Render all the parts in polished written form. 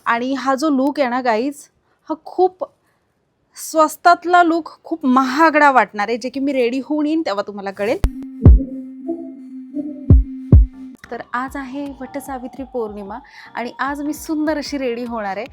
आणि हा जो लूक आहे ना गाईज, हा खूप स्वस्तातला लूक, खूप महागडा वाटणार आहे, जे की मी रेडी होऊन येईन तेव्हा तुम्हाला कळेल. तर आज आहे वटसावित्री पौर्णिमा आणि आज मी सुंदर अशी रेडी होणार आहे.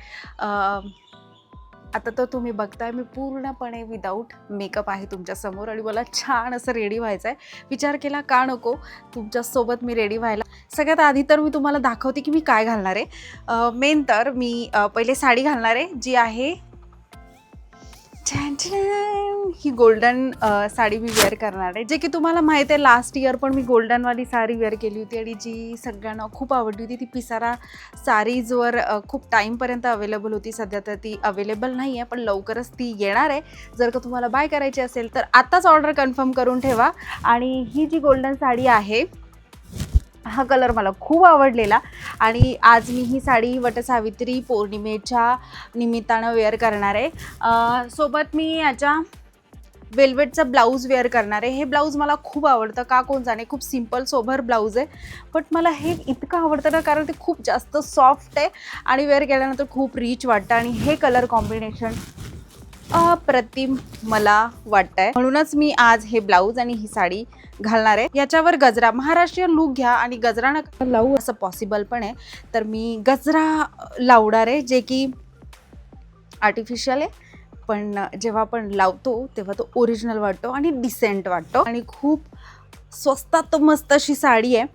आता तर तुम्ही बघताय मी पूर्णपणे विदाऊट मेकअप आहे तुमच्यासमोर आणि मला छान असं रेडी व्हायचं आहे. विचार केला का नको तुमच्यासोबत मी रेडी व्हायला. सगळ्यात आधी तर मी तुम्हाला दाखवते की मी काय घालणार आहे. मेन तर मी पहिले साडी घालणार आहे, जी आहे ही गोल्डन साडी मी वेअर करणार आहे, जे की तुम्हाला माहीत आहे लास्ट इयर पण मी गोल्डनवाली साडी वेअर केली होती आणि जी सगळ्यांना खूप आवडली होती. ती पिसारा साडीजवर खूप टाईमपर्यंत अवेलेबल होती. सध्या तर ती अवेलेबल नाही आहे, पण लवकरच ती येणार आहे. जर का तुम्हाला बाय करायची असेल तर आत्ताच ऑर्डर कन्फर्म करून ठेवा. आणि ही जी गोल्डन साडी आहे, हा कलर मला खूप आवडलेला आणि आज मी ही साडी वटसावित्री पौर्णिमेच्या निमित्तानं वेअर करणार आहे. सोबत मी याच्या वेल्वेटचा ब्लाऊज वेअर करणार आहे. हे ब्लाऊज मला खूप आवडतं, का कोण जाणे, खूप सिम्पल सोबर ब्लाऊज आहे, बट मला हे इतकं आवडतं ना कारण ते खूप जास्त सॉफ्ट आहे आणि वेअर केल्यानंतर खूप रिच वाटतं आणि हे कलर कॉम्बिनेशन अप्रतिम मला वाटतंय. म्हणूनच मी आज हे ब्लाऊज आणि ही साडी घालणार आहे. याच्यावर गजरा, महाराष्ट्रीयन लूक घ्या आणि गजरा नका लावू असं पॉसिबल पण आहे, तर मी गजरा लावणार आहे, जे की आर्टिफिशियल आहे, पण जेव्हा आपण लावतो तेव्हा तो ओरिजिनल वाटतो आणि डिसेंट वाटतो आणि खूप स्वस्तात मस्त अशी साडी आहे.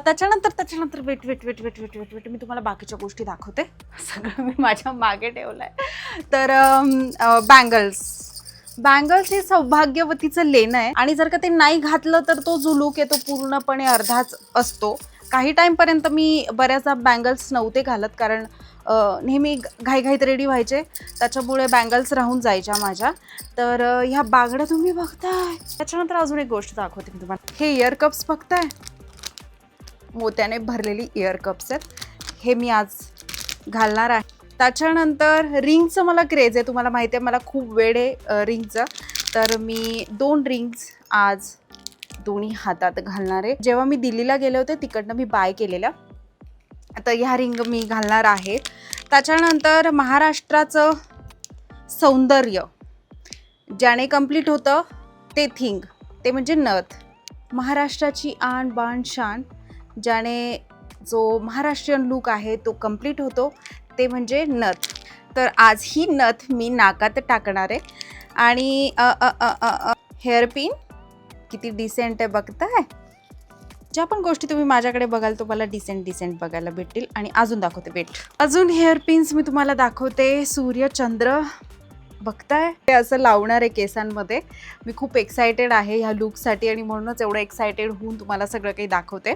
त्याच्यानंतर वेट मी तुम्हाला बाकीच्या गोष्टी दाखवते. सगळं मी माझ्या मागे ठेवलं आहे. तर बँगल्स हे सौभाग्यवतीचं लेणं आहे आणि जर का ते नाही घातलं तर तो जो लूक आहे तो पूर्णपणे अर्धाच असतो. काही टाईमपर्यंत मी बऱ्याचदा बँगल्स नव्हते घालत, कारण नेहमी घाईघाईत रेडी व्हायचे, त्याच्यामुळे बँगल्स राहून जायच्या माझ्या. तर ह्या बांगड्या तुम्ही बघताय. त्याच्यानंतर अजून एक गोष्ट दाखवते मी तुम्हाला. हे इयर कप्स बघताय, मोत्याने भरलेली इयर कप्स आहेत, हे मी आज घालणार आहे. त्याच्यानंतर रिंगचं मला क्रेज आहे, तुम्हाला माहिती आहे मला खूप वेळ आहे रिंगचं, तर मी 2 रिंग्स आज दोन्ही हातात घालणार आहे. जेव्हा मी दिल्लीला गेले होते तिकडनं मी बाय केलेल्या, तर ह्या रिंग मी घालणार आहे. त्याच्यानंतर महाराष्ट्राचं सौंदर्य ज्याने कंप्लीट होतं ते थिंग, ते म्हणजे नथ. महाराष्ट्राची आण बाण शान, ज्याने जो महाराष्ट्रीयन लूक आहे तो कंप्लीट होतो, ते म्हणजे नथ. तर आज ही नथ मी नाकात टाकणार आहे आणि हेअरपिन किती डिसेंट आहे बघताय. ज्या पण गोष्टी तुम्ही माझ्याकडे बघाल तुम्हाला डिसेंट बघायला भेटतील. आणि अजून दाखवते, वेट, अजून हेअरपिन्स मी तुम्हाला दाखवते. सूर्य चंद्र बघताय, ते असं लावणार आहे केसांमध्ये. मी खूप एक्सायटेड आहे ह्या लूकसाठी आणि म्हणूनच एवढं एक्सायटेड होऊन तुम्हाला सगळं काही दाखवते.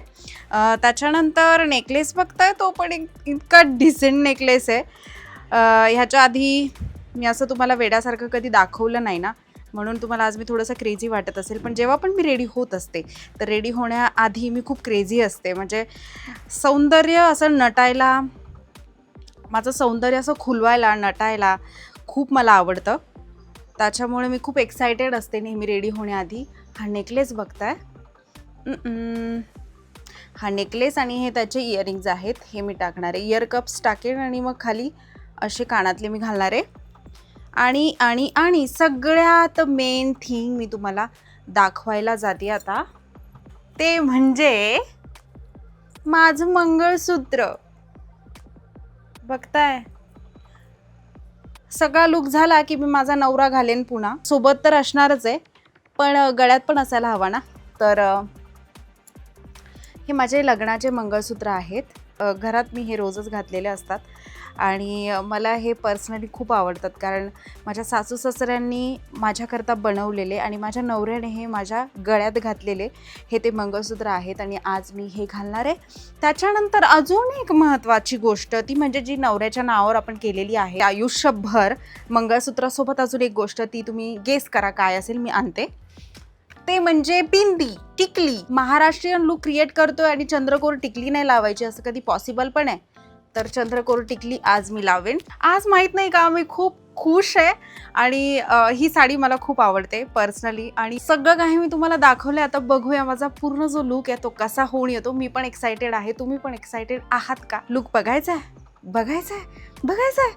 त्याच्यानंतर नेकलेस बघताय, तो पण इतका डिसेंट नेकलेस आहे. ह्याच्या आधी मी असं तुम्हाला वेड्यासारखं कधी दाखवलं नाही ना, म्हणून तुम्हाला आज मी थोडंसं क्रेझी वाटत असेल. पण जेव्हा पण मी रेडी होत असते तर रेडी होण्याआधी मी खूप क्रेझी असते. म्हणजे सौंदर्य असं नटायला, माझं सौंदर्य असं खुलवायला, नटायला खूप मला आवडतं, त्याच्यामुळे मी खूप एक्सायटेड असते नेहमी रेडी होण्याआधी. हा नेकलेस बघताय, हा नेकलेस आणि हे त्याचे इयरिंग्ज आहेत, हे मी टाकणार आहे. इयर कप्स टाकेन आणि मग खाली असे कानातले मी घालणार आहे. आणि आणि आणि सगळ्यात मेन थिंग मी तुम्हाला दाखवायला जाते आता, ते म्हणजे माझं मंगळसूत्र. बघताय, सगळा लुक झाला की मी माझा नवरा घालेन पुन्हा. सोबत तर असणारच आहे, पण गळ्यात पण असायला हवा ना. तर हे माझे लग्नाचे मंगळसूत्र आहेत. घरात मी हे रोजच घातलेले असतात आणि मला हे पर्सनली खूप आवडतात, कारण माझ्या सासू सासऱ्यांनी माझ्याकरता बनवलेले आणि माझ्या नवऱ्याने हे माझ्या गळ्यात घातलेले हे ते मंगळसूत्र आहेत आणि आज मी हे घालणार आहे. त्याच्यानंतर अजून एक महत्त्वाची गोष्ट, ती म्हणजे जी नवऱ्याच्या नावावर आपण केलेली आहे आयुष्यभर मंगळसूत्रासोबत अजून एक गोष्ट, ती तुम्ही गेस करा काय असेल, मी आणते. ते म्हणजे बिंदी, टिकली. महाराष्ट्रीयन लुक क्रिएट करतोय आणि चंद्रकोर टिकली नाही लावायची असं कधी पॉसिबल पण आहे, तर चंद्रकोर टिकली आज मी लावेन. आज माहीत नाही का मी खूप खुश आहे आणि ही साडी मला खूप आवडते पर्सनली आणि सगळं काही मी तुम्हाला दाखवलं. आता बघूया माझा पूर्ण जो लुक आहे तो कसा होऊन येतो. मी पण एक्सायटेड आहे, तुम्ही पण एक्सायटेड आहात का लुक बघायचा आहे? बघायचंय बघायचंय